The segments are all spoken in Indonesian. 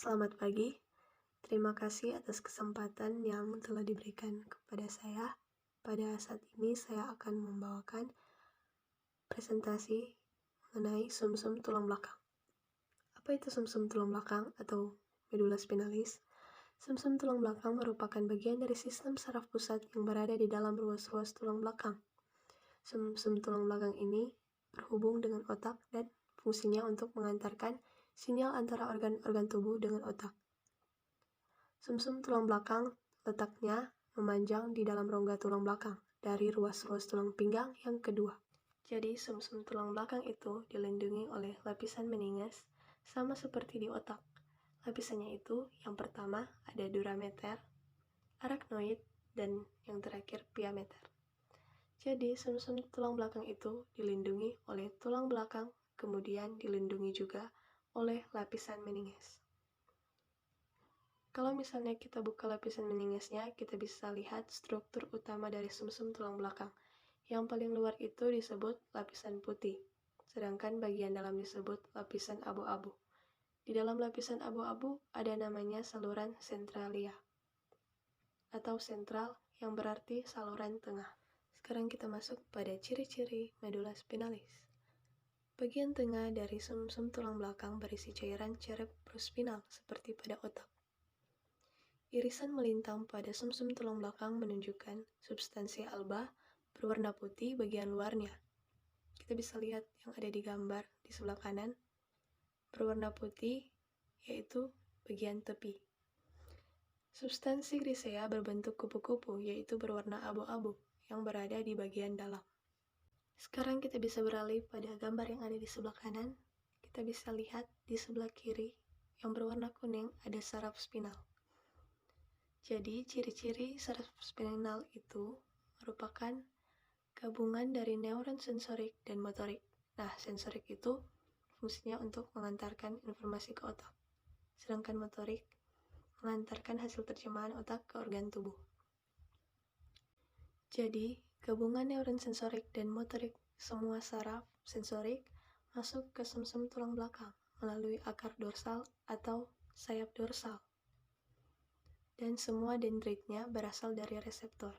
Selamat pagi, terima kasih atas kesempatan yang telah diberikan kepada saya. Pada saat ini saya akan membawakan presentasi mengenai sumsum tulang belakang. Apa itu sumsum tulang belakang atau medula spinalis? Sumsum tulang belakang merupakan bagian dari sistem saraf pusat yang berada di dalam ruas-ruas tulang belakang. Sumsum tulang belakang ini berhubung dengan otak dan fungsinya untuk mengantarkan sinyal antara organ-organ tubuh dengan otak. Sumsum tulang belakang letaknya memanjang di dalam rongga tulang belakang dari ruas-ruas tulang pinggang yang kedua. Jadi sumsum tulang belakang itu dilindungi oleh lapisan meninges sama seperti di otak. Lapisannya itu yang pertama ada durameter, arachnoid, dan yang terakhir pia mater. Jadi sumsum tulang belakang itu dilindungi oleh tulang belakang, kemudian dilindungi juga oleh lapisan meninges. Kalau misalnya kita buka lapisan meningesnya, kita bisa lihat struktur utama dari sumsum tulang belakang. Yang paling luar itu disebut lapisan putih, sedangkan bagian dalam disebut lapisan abu-abu. Di dalam lapisan abu-abu ada namanya saluran sentralia, atau sentral yang berarti saluran tengah. Sekarang kita masuk pada ciri-ciri medula spinalis. Bagian tengah dari sumsum tulang belakang berisi cairan cerebrospinal seperti pada otak. Irisan melintang pada sumsum tulang belakang menunjukkan substansi alba berwarna putih bagian luarnya. Kita bisa lihat yang ada di gambar di sebelah kanan. Berwarna putih yaitu bagian tepi. Substansi grisea berbentuk kupu-kupu yaitu berwarna abu-abu yang berada di bagian dalam. Sekarang kita bisa beralih pada gambar yang ada di sebelah kanan. Kita bisa lihat di sebelah kiri yang berwarna kuning ada saraf spinal. Jadi, ciri-ciri saraf spinal itu merupakan gabungan dari neuron sensorik dan motorik. Nah, sensorik itu fungsinya untuk mengantarkan informasi ke otak, sedangkan motorik mengantarkan hasil terjemahan otak ke organ tubuh. Jadi, gabungan neuron sensorik dan motorik semua saraf sensorik masuk ke sumsum tulang belakang melalui akar dorsal atau sayap dorsal. Dan semua dendritnya berasal dari reseptor.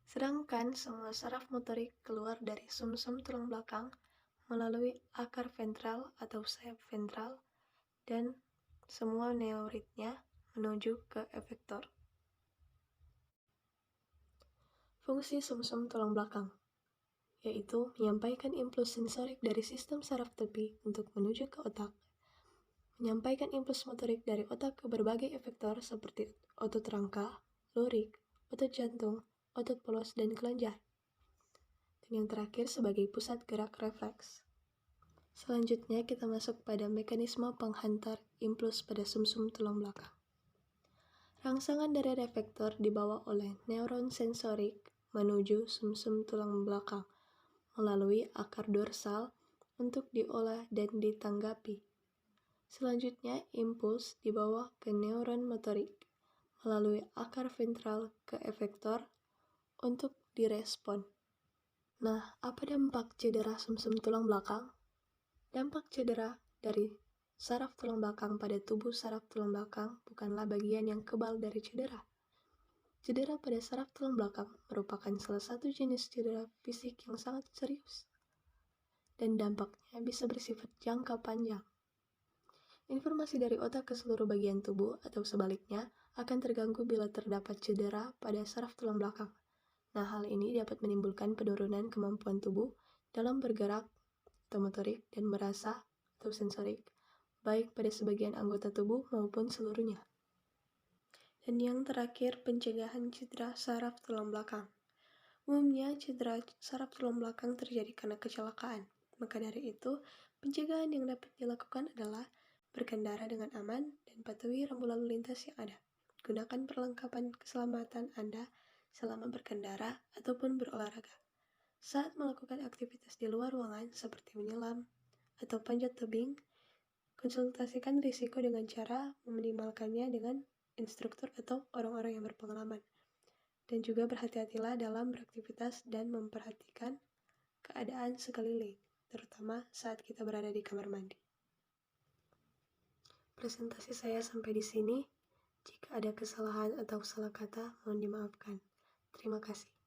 Sedangkan semua saraf motorik keluar dari sumsum tulang belakang melalui akar ventral atau sayap ventral dan semua neuritnya menuju ke efektor. Fungsi sumsum tulang belakang yaitu menyampaikan impuls sensorik dari sistem saraf tepi untuk menuju ke otak, menyampaikan impuls motorik dari otak ke berbagai efektor seperti otot rangka, lurik, otot jantung, otot polos, dan kelenjar. Dan yang terakhir sebagai pusat gerak refleks. Selanjutnya kita masuk pada mekanisme penghantar impuls pada sumsum tulang belakang. Rangsangan dari efektor dibawa oleh neuron sensorik menuju sumsum tulang belakang melalui akar dorsal untuk diolah dan ditanggapi. Selanjutnya, impuls dibawa ke neuron motorik melalui akar ventral ke efektor untuk direspon. Nah, apa dampak cedera sumsum tulang belakang? Dampak cedera dari saraf tulang belakang pada tubuh saraf tulang belakang bukanlah bagian yang kebal dari cedera. Cedera pada saraf tulang belakang merupakan salah satu jenis cedera fisik yang sangat serius, dan dampaknya bisa bersifat jangka panjang. Informasi dari otak ke seluruh bagian tubuh atau sebaliknya akan terganggu bila terdapat cedera pada saraf tulang belakang. Nah, hal ini dapat menimbulkan penurunan kemampuan tubuh dalam bergerak atau motorik dan merasa atau sensorik, baik pada sebagian anggota tubuh maupun seluruhnya. Dan yang terakhir, pencegahan cedera saraf tulang belakang. Umumnya, cedera saraf tulang belakang terjadi karena kecelakaan. Maka dari itu, pencegahan yang dapat dilakukan adalah berkendara dengan aman dan patuhi rambu lalu lintas yang ada. Gunakan perlengkapan keselamatan Anda selama berkendara ataupun berolahraga. Saat melakukan aktivitas di luar ruangan seperti menyelam atau panjat tebing, konsultasikan risiko dengan cara meminimalkannya dengan instruktur atau orang-orang yang berpengalaman. Dan juga berhati-hatilah dalam beraktivitas dan memperhatikan keadaan sekeliling, terutama saat kita berada di kamar mandi. presentasi saya sampai di sini. Jika ada kesalahan atau salah kata, mohon dimaafkan. Terima kasih.